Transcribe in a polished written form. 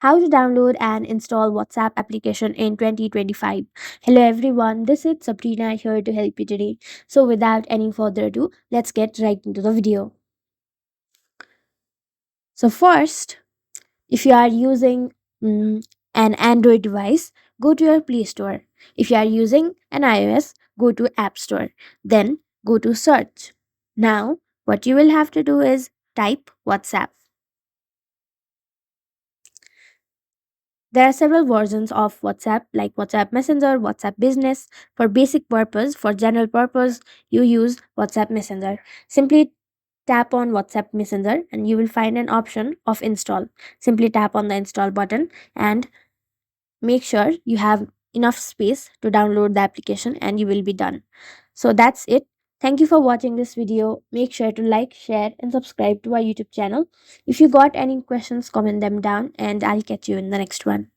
How to download and install WhatsApp application in 2025. Hello everyone, this is Sabrina here to help you today. So without any further ado, let's get right into the video. So first, if you are using an Android device, go to your Play Store. If you are using an iOS, go to App Store. Then go to search. Now, what you will have to do is type WhatsApp. There are several versions of WhatsApp like WhatsApp Messenger, WhatsApp Business. For basic purpose, for general purpose, you use WhatsApp Messenger. Simply tap on WhatsApp Messenger and you will find an option of install. Simply tap on the install button and make sure you have enough space to download the application and you will be done. So that's it. Thank you for watching this video. Make sure to like, share and subscribe to our YouTube channel. If you got any questions, comment them down and I'll catch you in the next one.